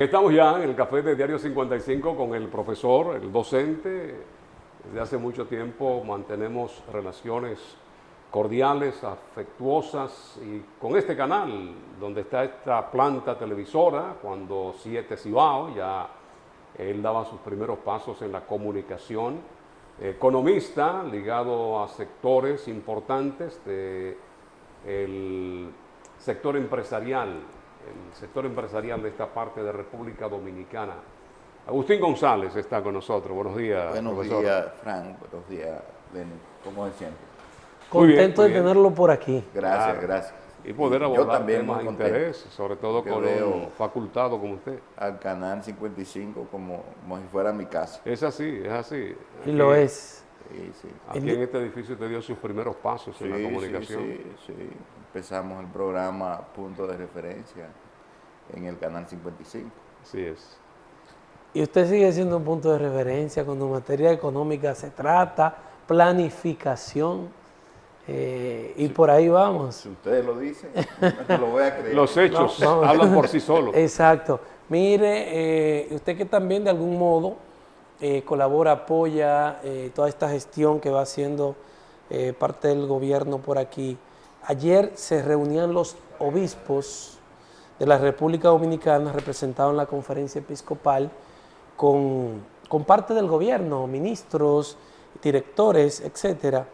Estamos ya en el café de Diario 55 con el profesor, el docente. Desde hace mucho tiempo mantenemos relaciones cordiales, afectuosas y con este canal donde está esta planta televisora, cuando 7 Cibao, ya él daba sus primeros pasos en la comunicación, economista ligado a sectores importantes del sector empresarial, el sector empresarial de esta parte de República Dominicana. Agustín González está con nosotros. Buenos días, Buenos profesor. días, Frank. Buenos días, Lenny. ¿Cómo es siempre? Muy bien, Contento muy de bien. tenerlo por aquí. Gracias, Claro. gracias. Y poder yo abordar también temas muy de contento, interés, sobre todo porque con veo un facultado como usted. al canal 55 como si fuera mi casa. Es así, es así. Y lo es. Sí, sí. Aquí en este edificio usted dio sus primeros pasos en la Sí, comunicación. sí. Empezamos el programa Punto de Referencia en el canal 55. Así es. Y usted sigue siendo un punto de referencia cuando en materia económica se trata, planificación, y por ahí vamos. Si ustedes lo dicen, no lo voy a creer. Los hechos Vamos. hablan por sí solos. Exacto. Mire, usted que también de algún modo colabora, apoya toda esta gestión que va haciendo parte del gobierno por aquí. Ayer se reunían los obispos de la República Dominicana representados en la conferencia episcopal con parte del gobierno, ministros, directores, etcétera,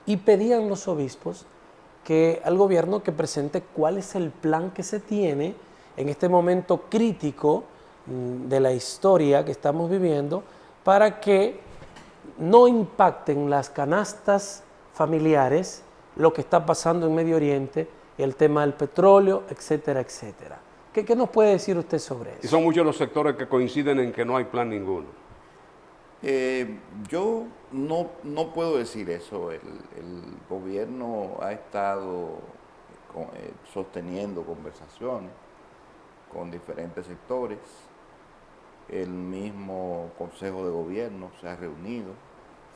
y pedían los obispos al gobierno que presente cuál es el plan que se tiene en este momento crítico de la historia que estamos viviendo para que no impacten las canastas familiares lo que está pasando en Medio Oriente, el tema del petróleo, etcétera, etcétera. ¿Qué nos puede decir usted sobre Y eso? son muchos los sectores que coinciden en que no hay plan ninguno. Yo no puedo decir eso. El gobierno ha estado sosteniendo conversaciones con diferentes sectores. El mismo Consejo de Gobierno se ha reunido,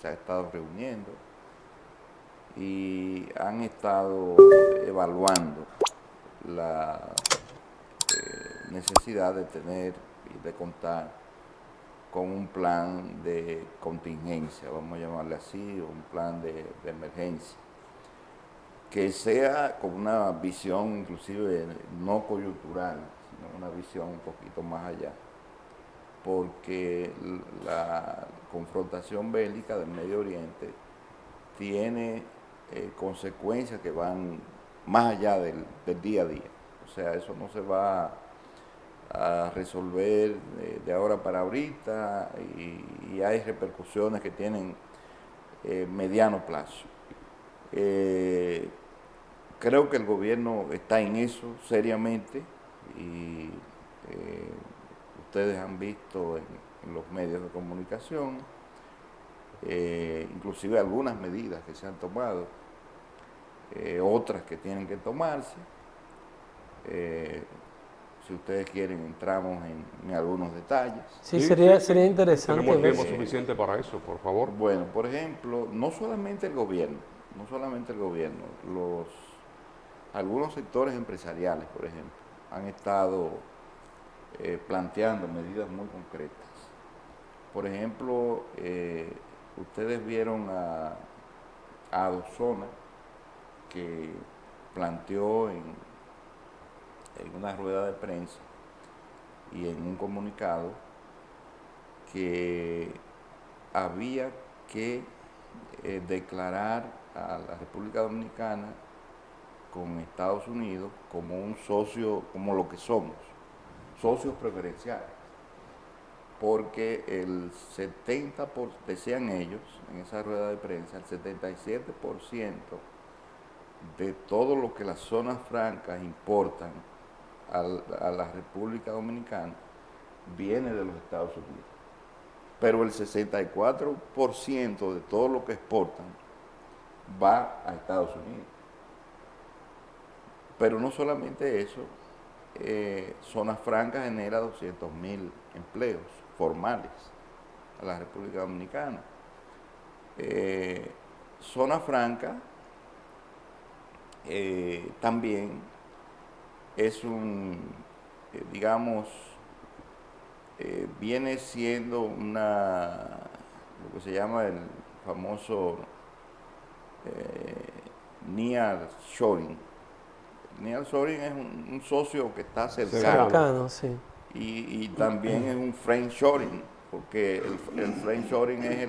se ha estado reuniendo y han estado evaluando la necesidad de tener y de contar con un plan de contingencia, vamos a llamarle así, o un plan de emergencia, que sea con una visión inclusive no coyuntural, sino una visión un poquito más allá, porque la confrontación bélica del Medio Oriente tiene consecuencias que van más allá del día a día. O sea, eso no se va a resolver de ahora para ahorita y hay repercusiones que tienen mediano plazo. Creo que el gobierno está en eso seriamente y ustedes han visto en los medios de comunicación inclusive algunas medidas que se han tomado, otras que tienen que tomarse. Si ustedes quieren, entramos en algunos detalles. Sí, sería interesante Tenemos ver. tiempo suficiente para eso, por favor. Bueno, por ejemplo, no solamente el gobierno, algunos sectores empresariales, por ejemplo, han estado planteando medidas muy concretas. Por ejemplo, ustedes vieron a Adozona, que planteó en una rueda de prensa y en un comunicado que había que declarar a la República Dominicana con Estados Unidos como un socio, como lo que somos, socios preferenciales, porque el 70%, decían ellos en esa rueda de prensa, el 77% de todo lo que las zonas francas importan a la República Dominicana viene de los Estados Unidos. Pero el 64% de todo lo que exportan va a Estados Unidos. Pero no solamente eso, Zona Franca genera 200.000 empleos formales a la República Dominicana. Zona Franca también es digamos, viene siendo lo que se llama el famoso nearshoring. Nearshoring es un socio que está cercano. Cercano, sí. Y también es un friendshoring, porque el friendshoring es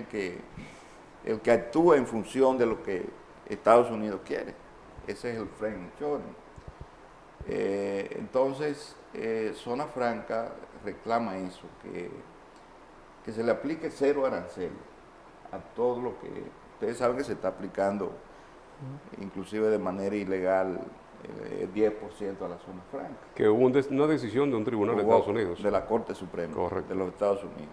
el que actúa en función de lo que Estados Unidos quiere. Ese es el friendshoring. Entonces, Zona Franca reclama eso, que se le aplique cero arancel a todo lo que ustedes saben que se está aplicando, inclusive de manera ilegal, 10% a la Zona Franca. Que hubo una decisión de un tribunal de Estados Unidos. De la Corte Suprema. Correcto. De los Estados Unidos.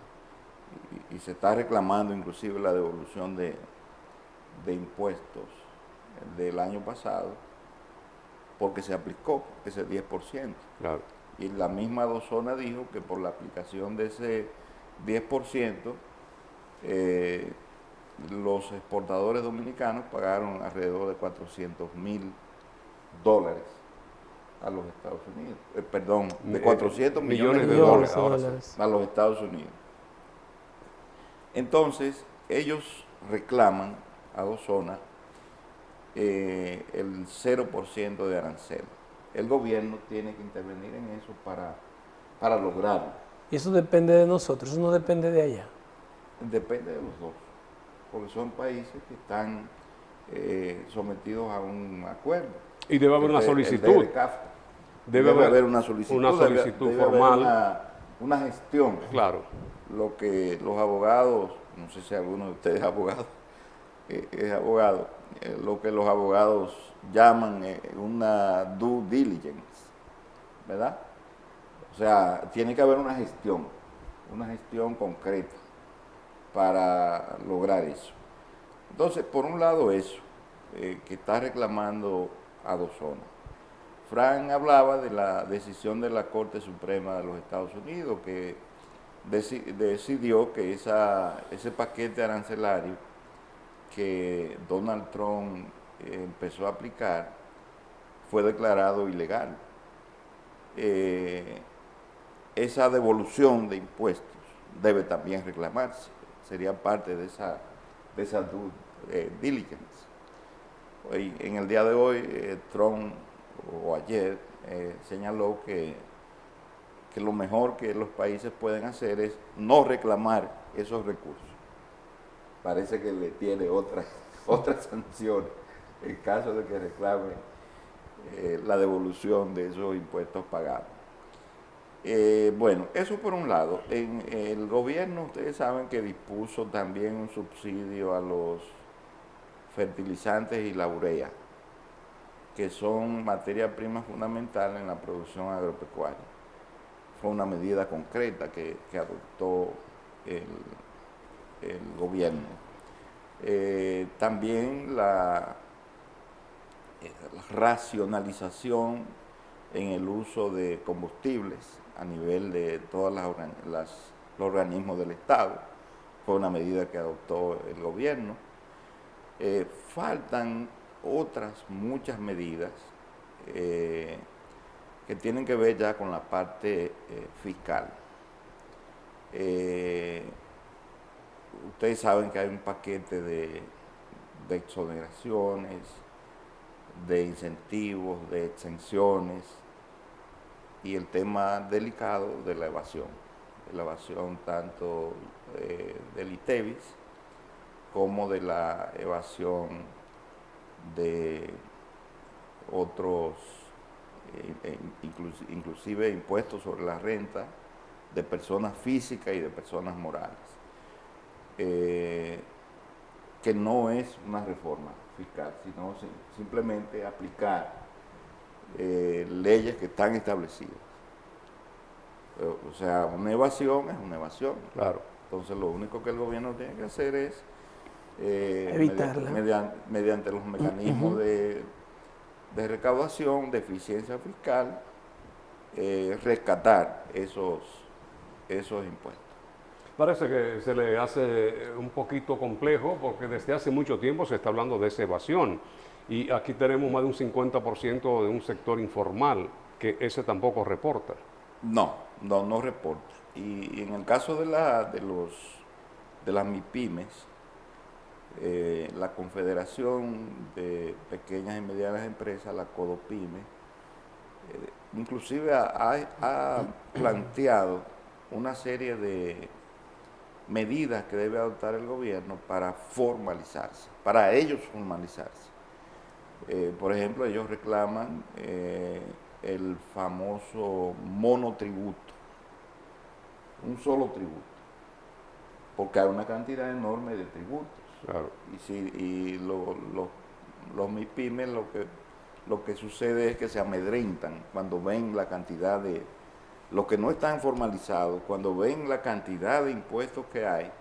Y se está reclamando inclusive la devolución de impuestos del año pasado porque se aplicó ese 10%. Claro. Y la misma Dozona dijo que por la aplicación de ese 10%, los exportadores dominicanos pagaron alrededor de $400,000 a los Estados Unidos. Perdón, de 400 millones de dólares a los Estados Unidos. Entonces, ellos reclaman a Dozona el 0% de arancel. El gobierno tiene que intervenir en eso para lograrlo. Y eso depende de nosotros, eso no depende de allá. Depende de los dos, porque son países que están sometidos a un acuerdo. Y debe haber una solicitud. Debe haber una solicitud. Una solicitud debe formal. Haber una gestión. Claro. Lo que los abogados, no sé si alguno de ustedes es abogado, lo que los abogados llaman una due diligence, ¿verdad? O sea, tiene que haber una gestión concreta para lograr eso. Entonces, por un lado eso, que está reclamando a Dozona. Fran hablaba de la decisión de la Corte Suprema de los Estados Unidos que decidió que ese paquete arancelario que Donald Trump empezó a aplicar fue declarado ilegal. Esa devolución de impuestos debe también reclamarse, sería parte de esa due diligence. Hoy, en el día de hoy, Trump, o ayer, señaló que lo mejor que los países pueden hacer es no reclamar esos recursos. Parece que le tiene otras sanciones en caso de que reclame la devolución de esos impuestos pagados. Bueno, eso por un lado. El gobierno, ustedes saben que dispuso también un subsidio a los fertilizantes y la urea, que son materia prima fundamental en la producción agropecuaria. Fue una medida concreta que adoptó el gobierno. También la racionalización en el uso de combustibles a nivel de todos los organismos del Estado fue una medida que adoptó el gobierno. Faltan otras muchas medidas que tienen que ver ya con la parte fiscal. Ustedes saben que hay un paquete de exoneraciones, de incentivos, de exenciones y el tema delicado de la evasión tanto del ITEVIS como de la evasión de otros, inclusive impuestos sobre la renta de personas físicas y de personas morales, que no es una reforma fiscal, sino simplemente aplicar leyes que están establecidas. O sea, una evasión es una evasión. Claro. Entonces lo único que el gobierno tiene que hacer es evitarla mediante los mecanismos de recaudación, de eficiencia fiscal, rescatar esos impuestos. Parece que se le hace un poquito complejo porque desde hace mucho tiempo se está hablando de esa evasión y aquí tenemos más de un 50% de un sector informal que ese tampoco reporta. No reporta. Y en el caso de las MIPYMES, la Confederación de Pequeñas y Medianas Empresas, la CODOPYME, inclusive ha planteado una serie de medidas que debe adoptar el gobierno para formalizarse, para ellos formalizarse. Por ejemplo, ellos reclaman el famoso monotributo, un solo tributo, porque hay una cantidad enorme de tributos. Claro. Y los MIPYMES lo que sucede es que se amedrentan cuando ven la cantidad de, los que no están formalizados, cuando ven la cantidad de impuestos que hay,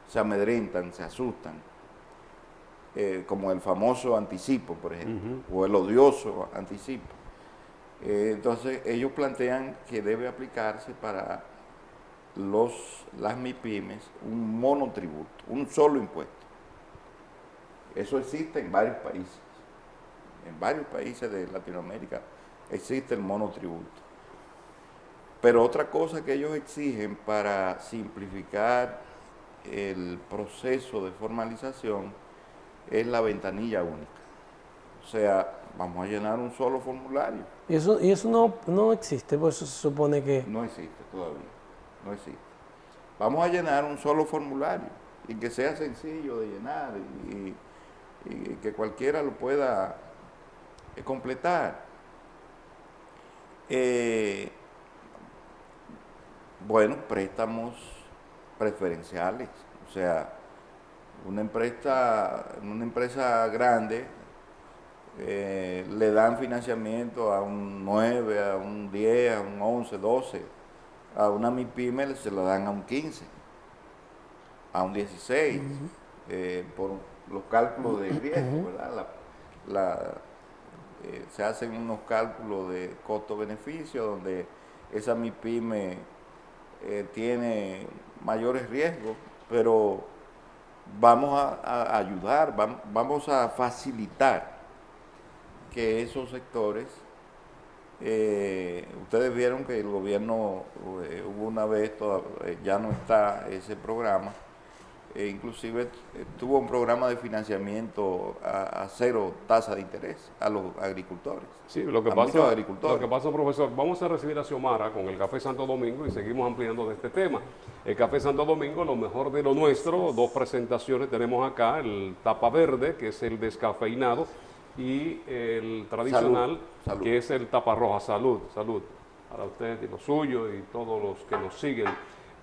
se amedrentan, se asustan, como el famoso anticipo, por ejemplo, o el odioso anticipo. Entonces ellos plantean que debe aplicarse para las MIPYMES un monotributo, un solo impuesto. Eso existe en varios países. En varios países de Latinoamérica existe el monotributo. Pero otra cosa que ellos exigen para simplificar el proceso de formalización es la ventanilla única. O sea, vamos a llenar un solo formulario. Y eso no existe, pues eso se supone que... No existe todavía, no existe. Vamos a llenar un solo formulario y que sea sencillo de llenar y que cualquiera lo pueda completar. Bueno, préstamos preferenciales, o sea, una empresa grande le dan financiamiento a un 9, a un 10, a un 11, 12. A una MIPYME se lo dan a un 15, a un 16, por los cálculos de riesgo, ¿verdad? Se hacen unos cálculos de costo-beneficio donde esa MIPYME tiene mayores riesgos, pero vamos a ayudar, vamos a facilitar que esos sectores, ustedes vieron que el gobierno hubo una vez, ya no está ese programa, inclusive tuvo un programa de financiamiento a cero tasa de interés a los agricultores. Sí, lo que pasa, profesor, vamos a recibir a Xiomara con el Café Santo Domingo y seguimos ampliando de este tema. El Café Santo Domingo, lo mejor de lo nuestro, dos presentaciones tenemos acá, el tapa verde, que es el descafeinado, y el tradicional, salud. Que es el tapa roja. Salud para usted y los suyos y todos los que nos siguen.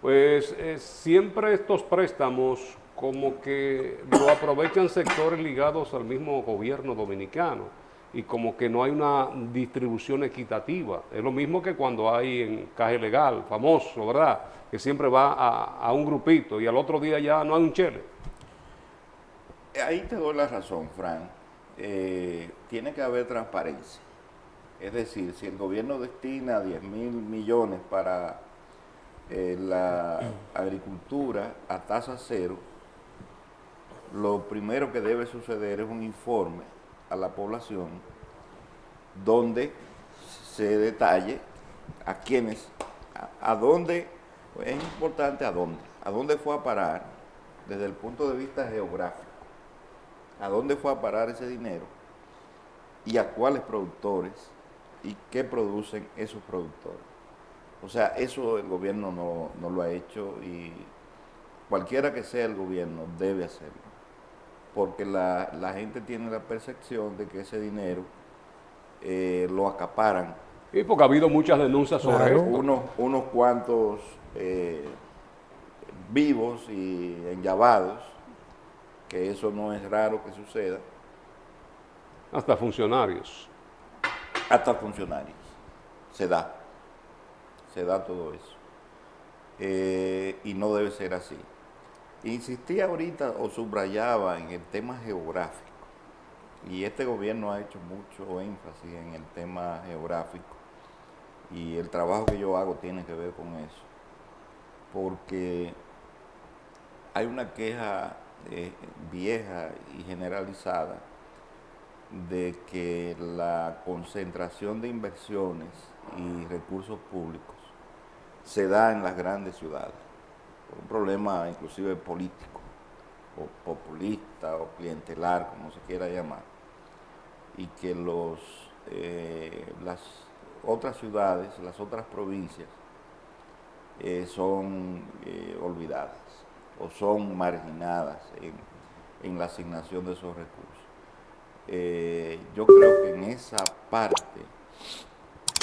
Pues siempre estos préstamos como que lo aprovechan sectores ligados al mismo gobierno dominicano y como que no hay una distribución equitativa. Es lo mismo que cuando hay en Caja Legal, famoso, ¿verdad? Que siempre va a un grupito y al otro día ya no hay un chele. Ahí te doy la razón, Fran. Tiene que haber transparencia. Es decir, si el gobierno destina 10.000 millones para la agricultura a tasa cero, lo primero que debe suceder es un informe a la población donde se detalle a quiénes, a dónde, es importante a dónde fue a parar desde el punto de vista geográfico, a dónde fue a parar ese dinero y a cuáles productores y qué producen esos productores. O sea, eso el gobierno no lo ha hecho y cualquiera que sea el gobierno debe hacerlo, porque la gente tiene la percepción de que ese dinero lo acaparan. Y porque ha habido muchas denuncias sobre esto. Unos cuantos vivos y enllavados, que eso no es raro que suceda. Hasta funcionarios. Hasta funcionarios. Se da todo eso. Y no debe ser así. Insistía ahorita o subrayaba en el tema geográfico. Y este gobierno ha hecho mucho énfasis en el tema geográfico. Y el trabajo que yo hago tiene que ver con eso. Porque hay una queja vieja y generalizada de que la concentración de inversiones y recursos públicos se da en las grandes ciudades, por un problema inclusive político, o populista, o clientelar, como se quiera llamar, y que las otras ciudades, las otras provincias, son olvidadas o son marginadas en la asignación de esos recursos. Yo creo que en esa parte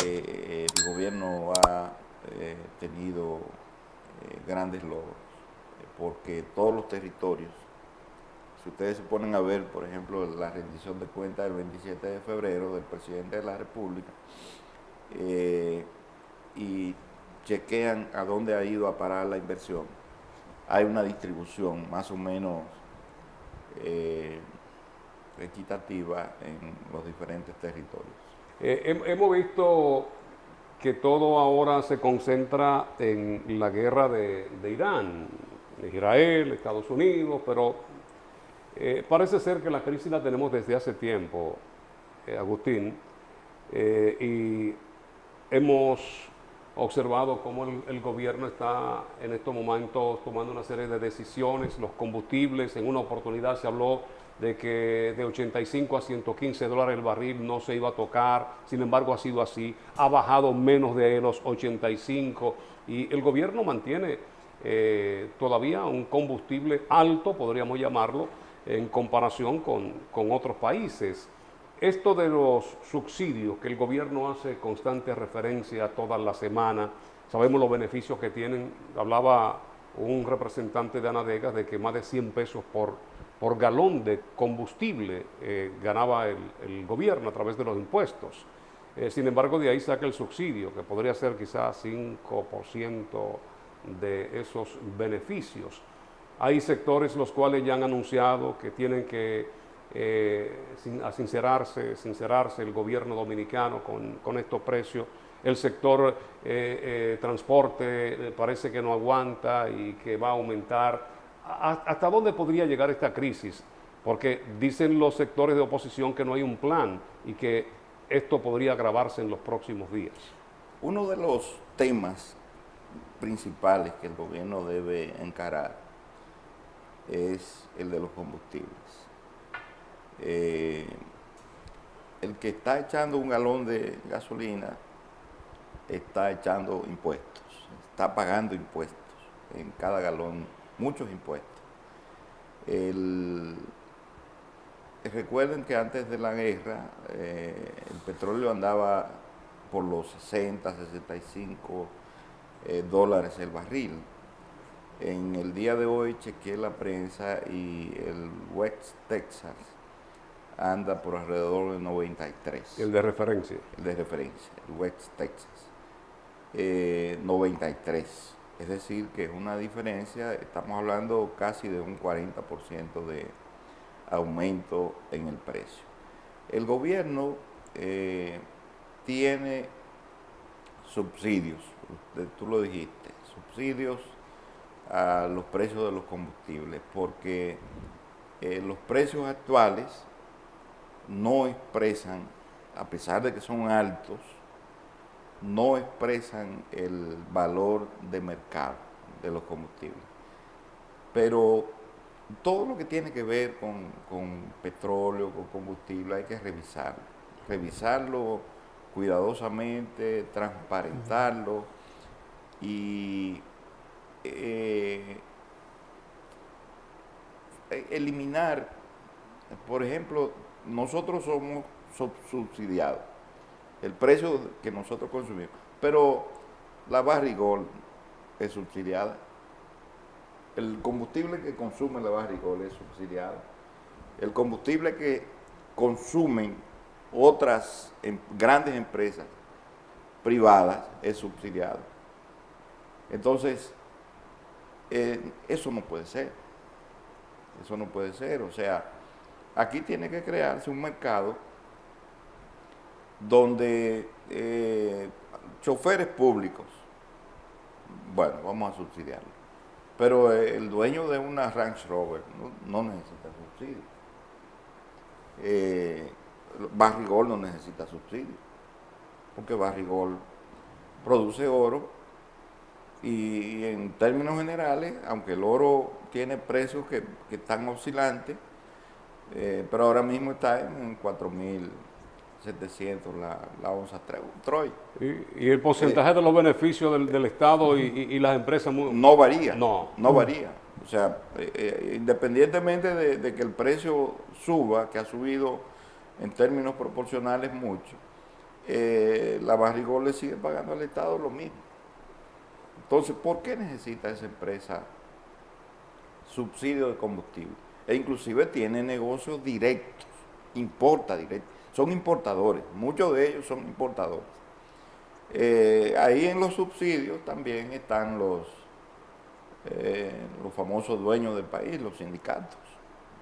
el gobierno ha tenido grandes logros, porque todos los territorios, si ustedes se ponen a ver, por ejemplo, la rendición de cuentas del 27 de febrero del presidente de la República, y chequean a dónde ha ido a parar la inversión, hay una distribución más o menos equitativa en los diferentes territorios. Hemos visto que todo ahora se concentra en la guerra de Irán, Israel, Estados Unidos, pero parece ser que la crisis la tenemos desde hace tiempo, Agustín, y hemos observado cómo el gobierno está en estos momentos tomando una serie de decisiones. Los combustibles, en una oportunidad se habló de que de 85 a 115 dólares el barril no se iba a tocar, sin embargo ha sido así, ha bajado menos de los 85 y el gobierno mantiene todavía un combustible alto, podríamos llamarlo, en comparación con otros países. Esto de los subsidios que el gobierno hace constante referencia toda la semana, sabemos los beneficios que tienen. Hablaba un representante de Anadegas de que más de 100 pesos por galón de combustible ganaba el gobierno a través de los impuestos. Sin embargo, de ahí saca el subsidio, que podría ser quizás 5% de esos beneficios. Hay sectores los cuales ya han anunciado que tienen que sincerarse el gobierno dominicano con estos precios. El sector transporte parece que no aguanta y que va a aumentar. ¿Hasta dónde podría llegar esta crisis? Porque dicen los sectores de oposición que no hay un plan y que esto podría agravarse en los próximos días. Uno de los temas principales que el gobierno debe encarar es el de los combustibles. El que está echando un galón de gasolina está echando impuestos, está pagando impuestos en cada galón, muchos impuestos. Recuerden que antes de la guerra el petróleo andaba por los 60, 65 dólares el barril. En el día de hoy chequeé la prensa y el West Texas anda por alrededor de 93. El de referencia. El de referencia, el West Texas. 93. Es decir, que es una diferencia, estamos hablando casi de un 40% de aumento en el precio. El gobierno tiene subsidios, tú lo dijiste, subsidios a los precios de los combustibles, porque los precios actuales no expresan, a pesar de que son altos, no expresan el valor de mercado de los combustibles. Pero todo lo que tiene que ver con petróleo, con combustible, hay que revisarlo cuidadosamente, transparentarlo y eliminar, por ejemplo, nosotros somos subsidiados, el precio que nosotros consumimos, pero la Barrigold es subsidiada, el combustible que consume la Barrigold es subsidiado, el combustible que consumen otras grandes empresas privadas es subsidiado. Entonces, eso no puede ser. Eso no puede ser. O sea, aquí tiene que crearse un mercado donde choferes públicos, bueno, vamos a subsidiarlo. Pero el dueño de una Range Rover no necesita subsidio. Barrigold no necesita subsidio, porque Barrigold produce oro Y en términos generales, aunque el oro tiene precios que están oscilantes, pero ahora mismo está en 4.700 la onza Troy. Y el porcentaje de los beneficios del Estado y las empresas No varía, no. no varía. O sea, independientemente de que el precio suba, que ha subido en términos proporcionales mucho, la Barrigol le sigue pagando al Estado lo mismo. Entonces, ¿por qué necesita esa empresa subsidio de combustible? E inclusive tiene negocios directos, importa directo, son importadores, muchos de ellos son importadores. Ahí en los subsidios también están los famosos dueños del país, los sindicatos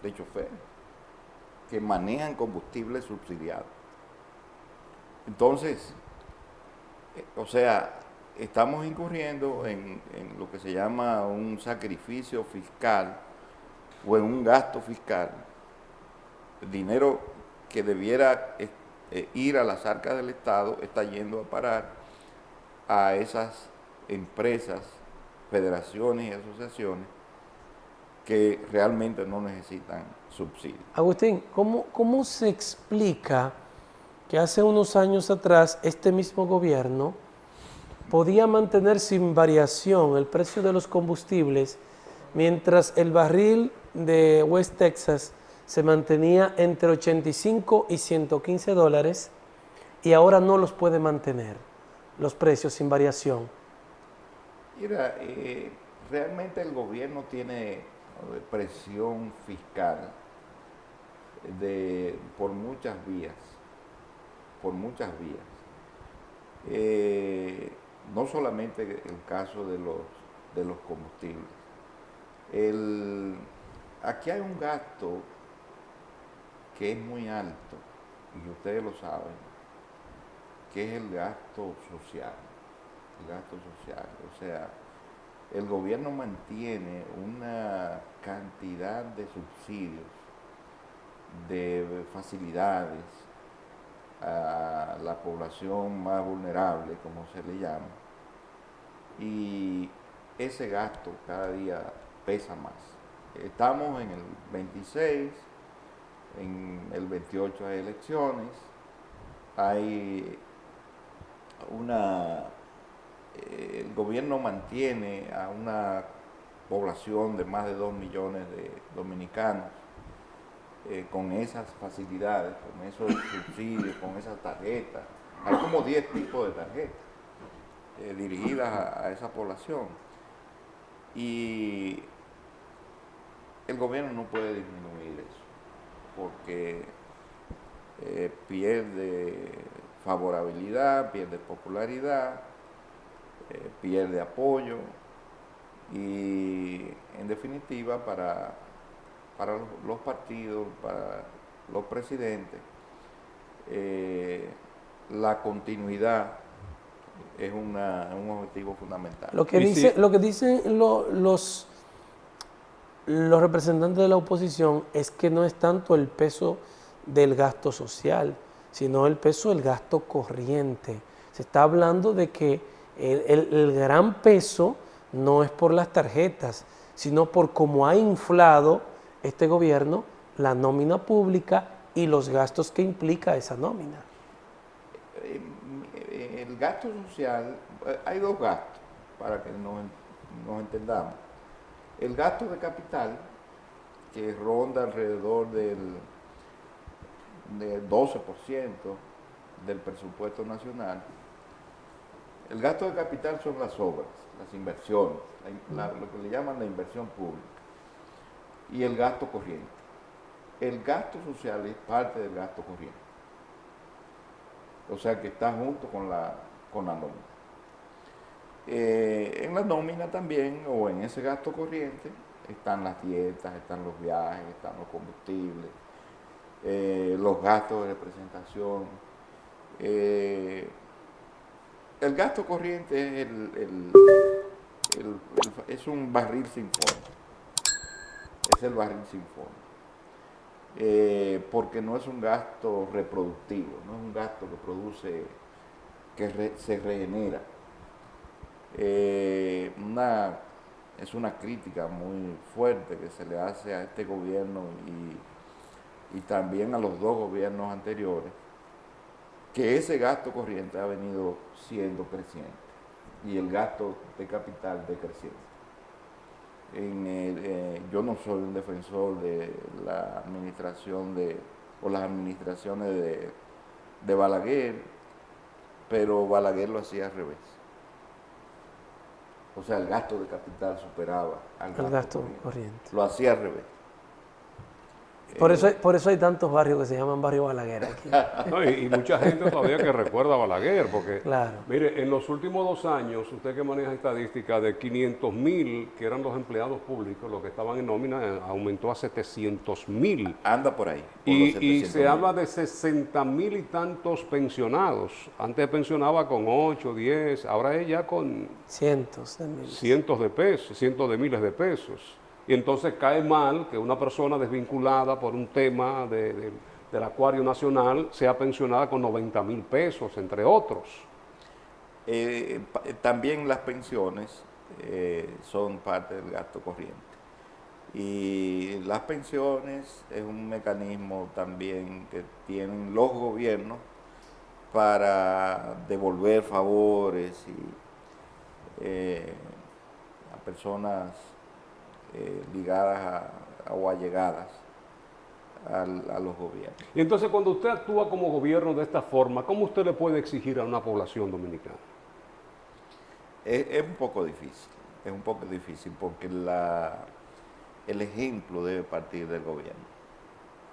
de choferes, que manejan combustible subsidiado. Entonces, o sea, estamos incurriendo en lo que se llama un sacrificio fiscal o en un gasto fiscal, dinero que debiera ir a las arcas del Estado está yendo a parar a esas empresas, federaciones y asociaciones que realmente no necesitan subsidios. Agustín, ¿cómo se explica que hace unos años atrás este mismo gobierno podía mantener sin variación el precio de los combustibles mientras el barril de West Texas se mantenía entre 85 y 115 dólares y ahora no los puede mantener los precios sin variación? Mira, realmente el gobierno tiene presión fiscal por muchas vías, no solamente el caso de los combustibles. Aquí hay un gasto que es muy alto, y ustedes lo saben, que es el gasto social. O sea, el gobierno mantiene una cantidad de subsidios, de facilidades a la población más vulnerable, como se le llama, y ese gasto cada día pesa más. Estamos en el 26, en el 28 hay elecciones, hay el gobierno mantiene a una población de más de 2 millones de dominicanos con esas facilidades, con esos subsidios, con esas tarjetas. Hay como 10 tipos de tarjetas dirigidas a esa población. Y el gobierno no puede disminuir eso, porque pierde favorabilidad, pierde popularidad, pierde apoyo y en definitiva para los partidos, para los presidentes, la continuidad es un objetivo fundamental. Lo que dicen los representantes de la oposición es que no es tanto el peso del gasto social, sino el peso del gasto corriente. Se está hablando de que el gran peso no es por las tarjetas, sino por cómo ha inflado este gobierno la nómina pública y los gastos que implica esa nómina. El gasto social, hay dos gastos para que nos entendamos. El gasto de capital, que ronda alrededor del 12% del presupuesto nacional. El gasto de capital son las obras, las inversiones, lo que le llaman la inversión pública, y el gasto corriente. El gasto social es parte del gasto corriente, o sea que está junto con la nómina. En la nómina también, o en ese gasto corriente, están las dietas, están los viajes, están los combustibles, los gastos de representación. El gasto corriente es un barril sin fondo. Es el barril sin fondo. Porque no es un gasto reproductivo, no es un gasto que produce, se regenera. Es una crítica muy fuerte que se le hace a este gobierno y también a los dos gobiernos anteriores, que ese gasto corriente ha venido siendo creciente y el gasto de capital decreciente. Yo no soy un defensor de la administración o las administraciones de Balaguer, pero Balaguer lo hacía al revés. O sea, el gasto de capital superaba al El gasto corriente. corriente. Lo hacía al revés. Por eso hay tantos barrios que se llaman barrio Balaguer aquí. No, y mucha gente todavía que recuerda a Balaguer, porque, Claro. mire, en los últimos 2 años, usted que maneja estadística, de 500.000 que eran los empleados públicos, los que estaban en nómina, aumentó a 700.000. Anda por ahí. Por los Y 700.000. se habla de 60.000 y tantos pensionados. Antes pensionaba con 8, 10, ahora es ya con Cientos de miles. cientos de pesos, cientos de miles de pesos. Y entonces cae mal que una persona desvinculada por un tema del Acuario Nacional sea pensionada con 90.000 pesos, entre otros. También las pensiones son parte del gasto corriente. Y las pensiones es un mecanismo también que tienen los gobiernos para devolver favores a personas ligadas o allegadas a los gobiernos. Y entonces cuando usted actúa como gobierno de esta forma, ¿cómo usted le puede exigir a una población dominicana? Es un poco difícil porque el ejemplo debe partir del gobierno.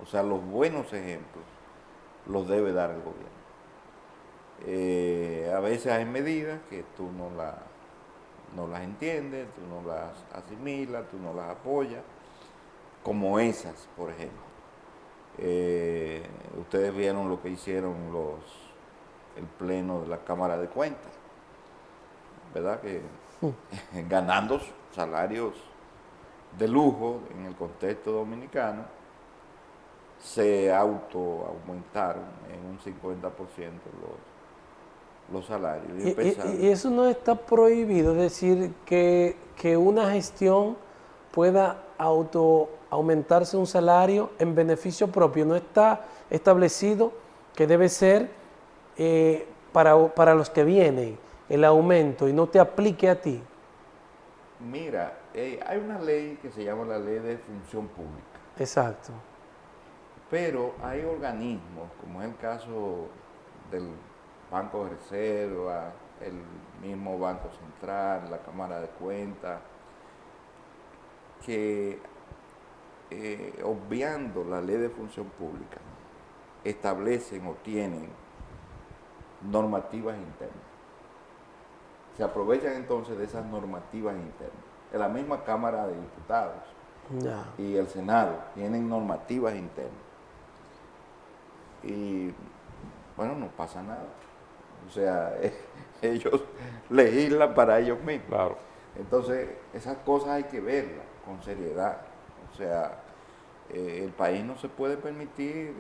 O sea, los buenos ejemplos los debe dar el gobierno. A veces hay medidas que tú no las entiendes, tú no las asimilas, tú no las apoyas, como esas, por ejemplo. Ustedes vieron lo que hicieron el pleno de la Cámara de Cuentas, ¿verdad? Que ganando salarios de lujo en el contexto dominicano, se aumentaron en un 50% los salarios. Y eso no está prohibido, es decir, que una gestión pueda aumentarse un salario en beneficio propio. No está establecido que debe ser para los que vienen el aumento y no te aplique a ti. Mira, hay una ley que se llama la Ley de Función Pública. Exacto. Pero hay organismos, como es el caso del Banco de Reserva, el mismo Banco Central, la Cámara de Cuentas, que obviando la Ley de Función Pública, establecen o tienen normativas internas. Se aprovechan entonces de esas normativas internas. En la misma Cámara de Diputados y el Senado tienen normativas internas. Y bueno, no pasa nada. O sea, ellos legislan para ellos mismos. Claro. Entonces, esas cosas hay que verlas con seriedad. O sea, el país no se puede permitir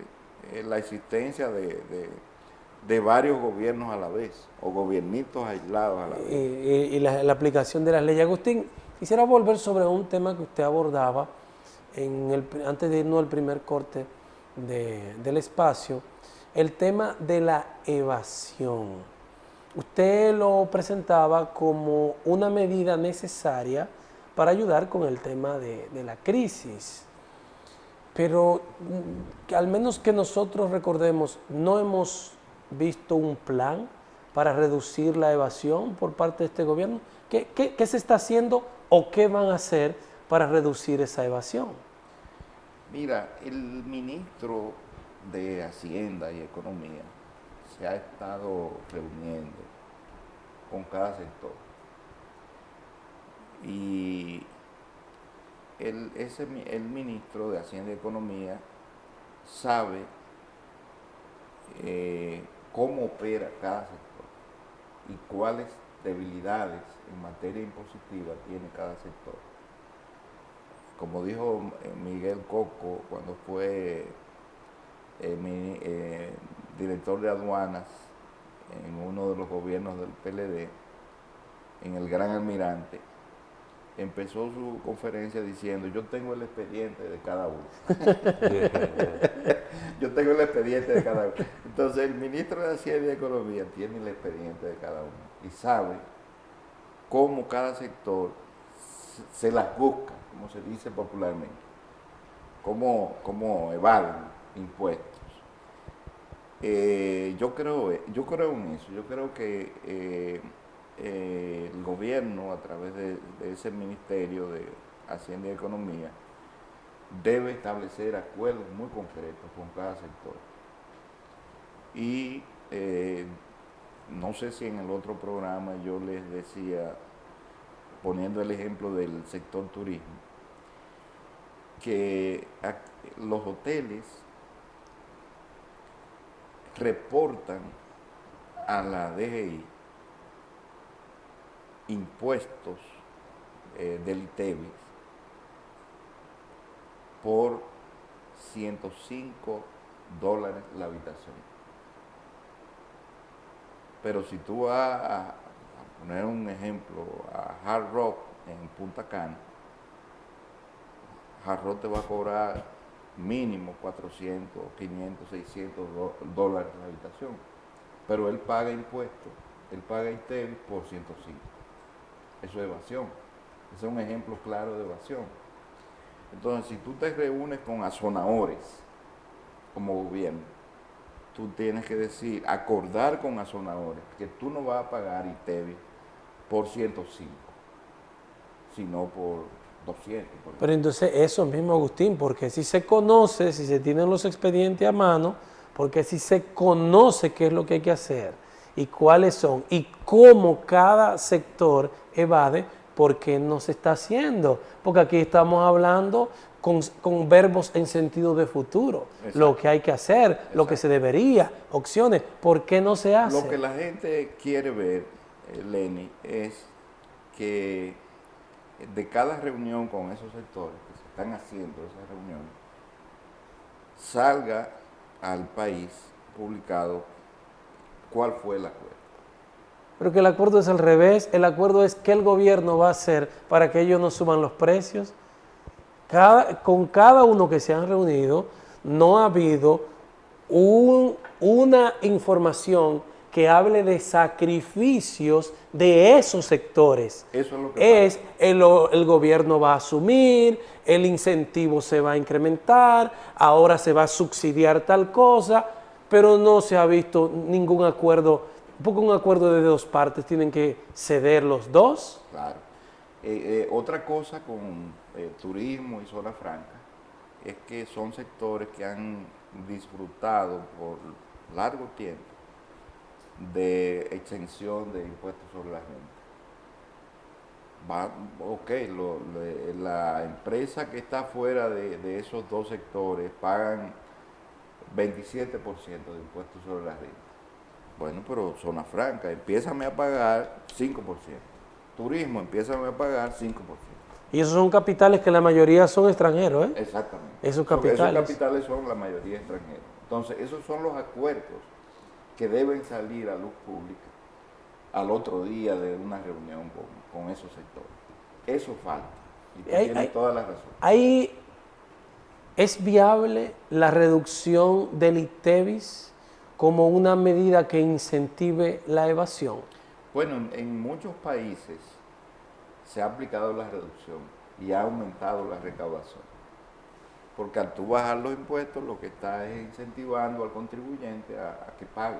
la existencia de varios gobiernos a la vez, o gobiernitos aislados a la vez. Y la aplicación de las leyes. Agustín, quisiera volver sobre un tema que usted abordaba antes de irnos al primer corte del espacio, el tema de la evasión. Usted lo presentaba como una medida necesaria para ayudar con el tema de la crisis. Pero al menos que nosotros recordemos, no hemos visto un plan para reducir la evasión por parte de este gobierno. ¿Qué se está haciendo o qué van a hacer para reducir esa evasión? Mira, el ministro de Hacienda y Economía se ha estado reuniendo con cada sector. Y el ministro de Hacienda y Economía sabe cómo opera cada sector y cuáles debilidades en materia impositiva tiene cada sector. Como dijo Miguel Coco cuando fue director de aduanas en uno de los gobiernos del PLD, en el Gran Almirante, empezó su conferencia diciendo, yo tengo el expediente de cada uno. Yo tengo el expediente de cada uno. Entonces el ministro de Hacienda y Economía tiene el expediente de cada uno y sabe cómo cada sector se las busca, como se dice popularmente, cómo evaden impuestos. Yo creo en eso, yo creo que el gobierno, a través de ese Ministerio de Hacienda y Economía, debe establecer acuerdos muy concretos con cada sector. Y no sé si en el otro programa yo les decía, poniendo el ejemplo del sector turismo, que los hoteles reportan a la DGI impuestos del ITEVIS por $105 la habitación. Pero si tú vas a poner un ejemplo a Hard Rock en Punta Cana, Hard Rock te va a cobrar mínimo 400, 500, 600 dólares la habitación, pero él paga impuestos, él paga ITEVIS por 105. Eso es evasión. Ese es un ejemplo claro de evasión. Entonces, si tú te reúnes con azonadores como gobierno, tú tienes que decir, acordar con azonadores que tú no vas a pagar ITEVIS por 105, sino por 200. Pero entonces eso mismo, Agustín, porque si se conoce, si se tienen los expedientes a mano, porque si se conoce qué es lo que hay que hacer y cuáles son y cómo cada sector evade, ¿por qué no se está haciendo? Porque aquí estamos hablando con verbos en sentido de futuro. Exacto. Lo que hay que hacer, exacto, lo que se debería, opciones, ¿por qué no se hace? Lo que la gente quiere ver, Lenny, es que de cada reunión con esos sectores que se están haciendo, esas reuniones, salga al país publicado cuál fue el acuerdo. Pero que el acuerdo es al revés, el acuerdo es qué el gobierno va a hacer para que ellos no suban los precios. Con cada uno que se han reunido no ha habido una información que hable de sacrificios de esos sectores. Eso es lo que pasa. El gobierno va a asumir, el incentivo se va a incrementar, ahora se va a subsidiar tal cosa, pero no se ha visto ningún acuerdo, porque un acuerdo de dos partes tienen que ceder los dos. Claro. Otra cosa con turismo y zona franca es que son sectores que han disfrutado por largo tiempo de exención de impuestos sobre la renta. La empresa que está fuera de esos dos sectores pagan 27% de impuestos sobre la renta. Bueno, pero zona franca, empiézame a pagar 5%. Turismo, empiézame a pagar 5%. Y esos son capitales que la mayoría son extranjeros, ¿eh? Exactamente. Esos capitales. Esos capitales son la mayoría extranjeros. Entonces, esos son los acuerdos que deben salir a luz pública al otro día de una reunión con esos sectores. Eso falta. Y tú tienes toda la razón. Ahí es viable la reducción del ITEVIS como una medida que incentive la evasión. Bueno, en muchos países se ha aplicado la reducción y ha aumentado la recaudación. Porque al tú bajar los impuestos, lo que está es incentivando al contribuyente a que pague.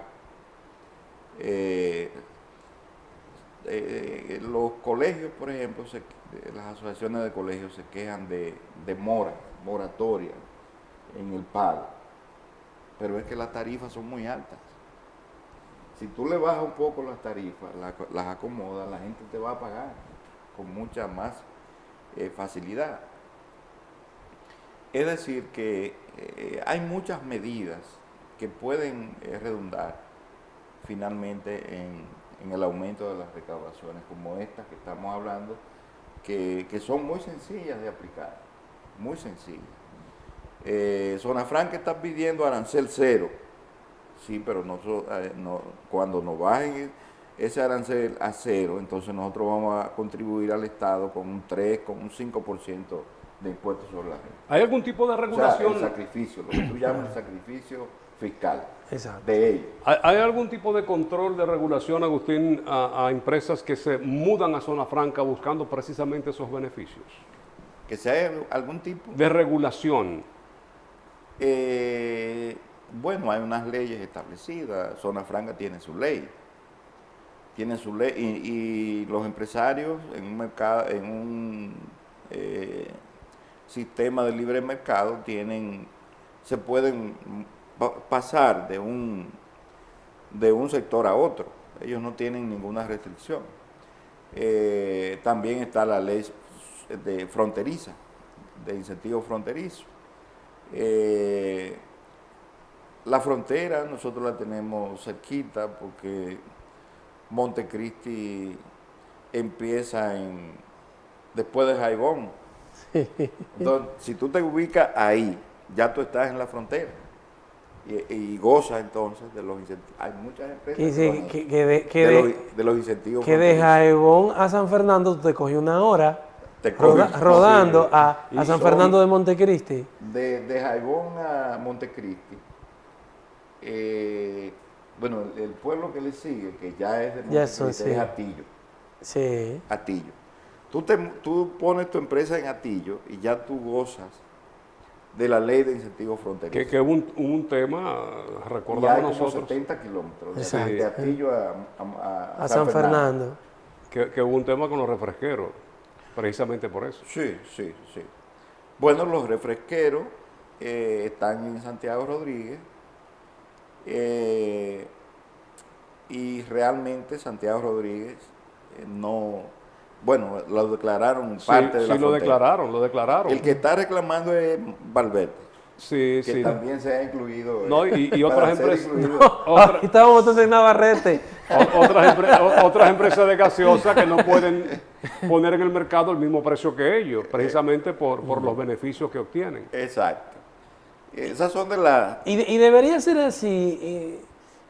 Los colegios, por ejemplo, las asociaciones de colegios se quejan de moratoria en el pago. Pero es que las tarifas son muy altas. Si tú le bajas un poco las tarifas, las acomodas, la gente te va a pagar con mucha más facilidad. Es decir, que hay muchas medidas que pueden redundar finalmente en el aumento de las recaudaciones, como estas que estamos hablando, que son muy sencillas de aplicar, muy sencillas. Zona Franca está pidiendo arancel cero. Sí, pero cuando nos bajen ese arancel a cero, entonces nosotros vamos a contribuir al Estado con un 3, con un 5% de impuestos sobre la renta. ¿Hay algún tipo de O sea, regulación? el sacrificio, lo que tú llamas el sacrificio fiscal Exacto. de ellos. ¿Hay algún tipo de control de regulación, Agustín, a empresas que se mudan a zona franca buscando precisamente esos beneficios? Que sea algún tipo. De regulación. Bueno, hay unas leyes establecidas, Zona Franca tiene su ley. Y los empresarios en un mercado, en un sistema de libre mercado se pueden pasar de un sector a otro. Ellos no tienen ninguna restricción. También está la ley de fronteriza, de incentivo fronterizo. La frontera nosotros la tenemos cerquita porque Montecristi empieza después de Jaibón. Entonces, si tú te ubicas ahí, ya tú estás en la frontera y gozas entonces de los incentivos. Hay muchas empresas de los incentivos que de Jaibón a San Fernando tú te coges una hora rodando a San Fernando de Montecristi. De Jaibón a Montecristi. Bueno, el pueblo que le sigue, que ya es de Montecristi, es Atillo. Sí. Atillo. Tú pones tu empresa en Atillo y ya tú gozas de la ley de incentivos fronterizos. Que hubo un tema, recordamos y hay nosotros. Como 70 kilómetros Exacto. de Atillo a San Fernando. Que hubo un tema con los refresqueros, precisamente por eso. Sí. Bueno, los refresqueros están en Santiago Rodríguez y realmente Santiago Rodríguez lo declararon parte de la frontera. Lo declararon. El que está reclamando es Valverde. Sí, que también se ha incluido. No, y otras empresas. Estábamos entonces en Navarrete. Otras empresas de gaseosa que no pueden poner en el mercado el mismo precio que ellos, precisamente por los beneficios que obtienen. Exacto. Esas son de las... Y debería ser así,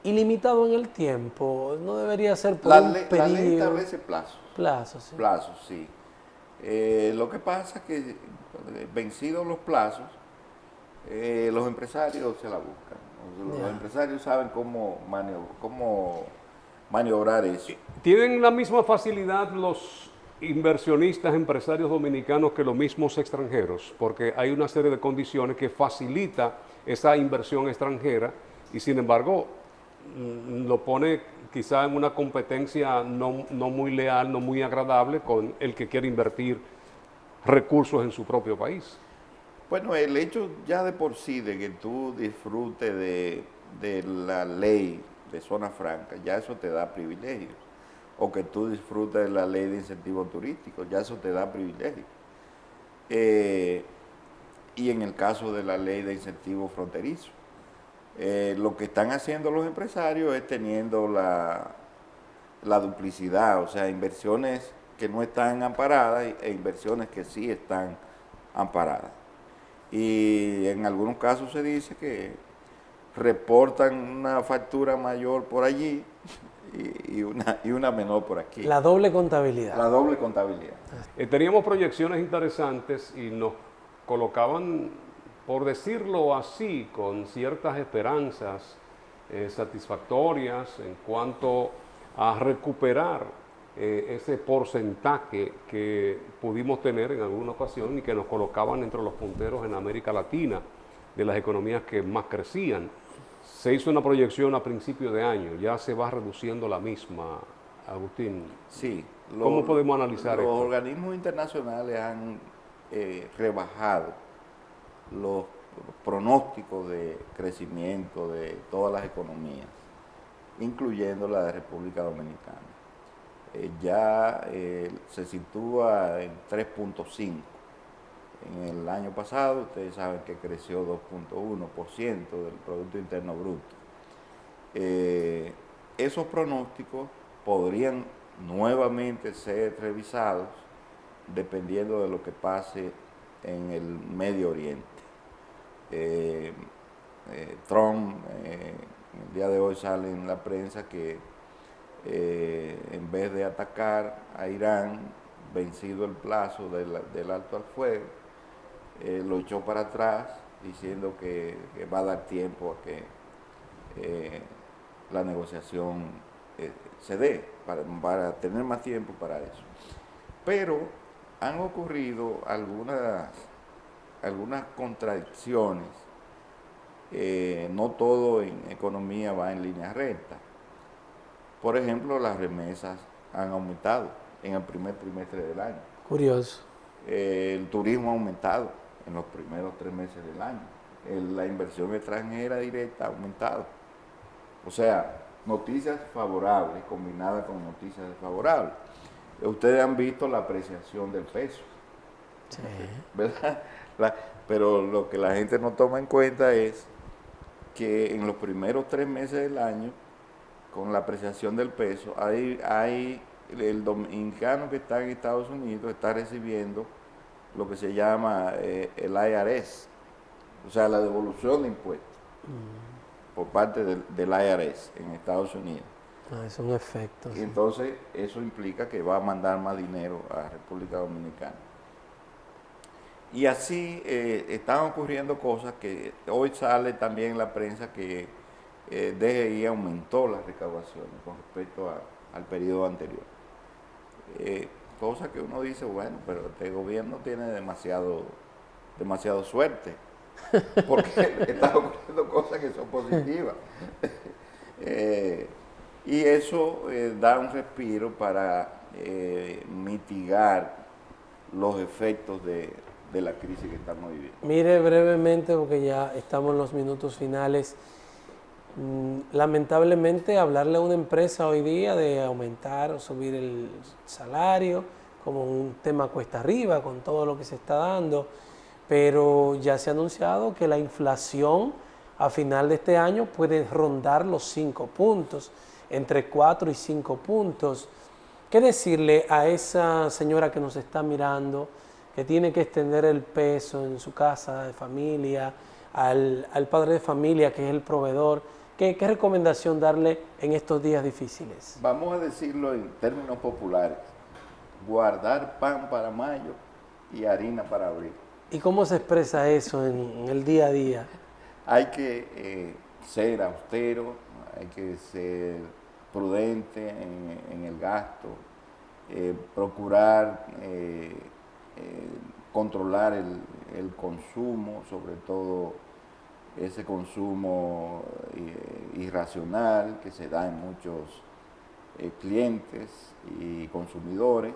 ilimitado en el tiempo. No debería ser por un periodo. La ley establece plazos. Plazos, sí. Plazos, sí. Lo que pasa es que vencidos los plazos, los empresarios se la buscan. Los empresarios saben cómo maniobrar eso. ¿Tienen la misma facilidad los inversionistas, empresarios dominicanos que los mismos extranjeros? Porque hay una serie de condiciones que facilita esa inversión extranjera y sin embargo lo pone quizá en una competencia no muy leal, no muy agradable con el que quiere invertir recursos en su propio país. Bueno, el hecho ya de por sí de que tú disfrutes de la ley de zona franca, ya eso te da privilegios. O que tú disfrutes de la ley de incentivos turísticos, ya eso te da privilegios. Y en el caso de la ley de incentivos fronterizos, lo que están haciendo los empresarios es teniendo la duplicidad, o sea, inversiones que no están amparadas e inversiones que sí están amparadas. Y en algunos casos se dice que reportan una factura mayor por allí y una menor por aquí. La doble contabilidad. La doble contabilidad. Teníamos proyecciones interesantes y nos colocaban, por decirlo así, con ciertas esperanzas satisfactorias en cuanto a recuperar ese porcentaje que pudimos tener en alguna ocasión y que nos colocaban entre los punteros en América Latina de las economías que más crecían. Se hizo una proyección a principio de año, ya se va reduciendo la misma, Agustín. Sí. ¿Cómo podemos analizar esto? Los organismos internacionales han rebajado los pronósticos de crecimiento de todas las economías, incluyendo la de República Dominicana. Ya se sitúa en 3.5. En el año pasado, ustedes saben que creció 2.1% del Producto Interno Bruto. Esos pronósticos podrían nuevamente ser revisados dependiendo de lo que pase en el Medio Oriente. Trump, el día de hoy sale en la prensa que en vez de atacar a Irán, vencido el plazo del alto al fuego, lo echó para atrás diciendo que va a dar tiempo a que la negociación se dé, para tener más tiempo para eso. Pero han ocurrido algunas contradicciones. No todo en economía va en línea recta. Por ejemplo, las remesas han aumentado en el primer trimestre del año. Curioso. El turismo ha aumentado en los primeros 3 meses del año. La inversión extranjera directa ha aumentado. O sea, noticias favorables combinadas con noticias desfavorables. Ustedes han visto la apreciación del peso, Sí. ¿verdad? Pero lo que la gente no toma en cuenta es que en los primeros 3 meses del año, con la apreciación del peso, el dominicano que está en Estados Unidos está recibiendo lo que se llama el IRS, o sea, la devolución de impuestos por parte del IRS en Estados Unidos. Es un efecto. Y Sí. entonces eso implica que va a mandar más dinero a República Dominicana. Y así están ocurriendo cosas que hoy sale también en la prensa que DGI aumentó las recaudaciones con respecto al periodo anterior. Cosa que uno dice, bueno, pero este gobierno tiene demasiado suerte, porque están ocurriendo cosas que son positivas. Y eso da un respiro para mitigar los efectos de la crisis que estamos viviendo. Mire brevemente, porque ya estamos en los minutos finales. Lamentablemente, hablarle a una empresa hoy día de aumentar o subir el salario como un tema cuesta arriba con todo lo que se está dando, pero ya se ha anunciado que la inflación a final de este año puede rondar los 5 puntos, entre 4 y 5 puntos. ¿Qué decirle a esa señora que nos está mirando, que tiene que extender el peso en su casa de familia, al padre de familia que es el proveedor? ¿Qué recomendación darle en estos días difíciles? Vamos a decirlo en términos populares: guardar pan para mayo y harina para abril. ¿Y cómo se expresa eso en el día a día? Hay que ser austero, hay que ser prudente en el gasto, procurar controlar el consumo, sobre todo ese consumo irracional que se da en muchos clientes y consumidores,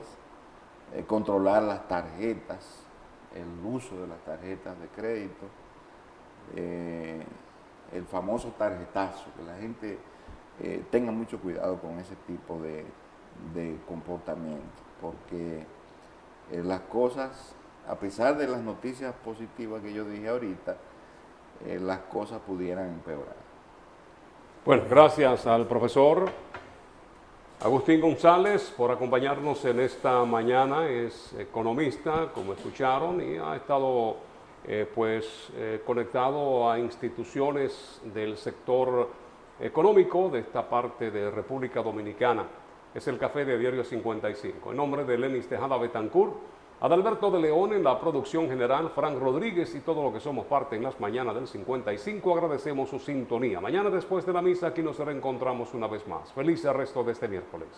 controlar las tarjetas, el uso de las tarjetas de crédito, el famoso tarjetazo, que la gente tenga mucho cuidado con ese tipo de comportamiento, porque las cosas, a pesar de las noticias positivas que yo dije ahorita, las cosas pudieran empeorar. Bueno, gracias al profesor Agustín González por acompañarnos en esta mañana. Es economista, como escucharon, y ha estado conectado a instituciones del sector económico de esta parte de República Dominicana. Es el Café de Diario 55. En nombre de Lenis Tejada Betancourt, Adalberto de León en la producción general, Frank Rodríguez y todo lo que somos parte en las mañanas del 55, agradecemos su sintonía. Mañana después de la misa aquí nos reencontramos una vez más. Feliz resto de este miércoles.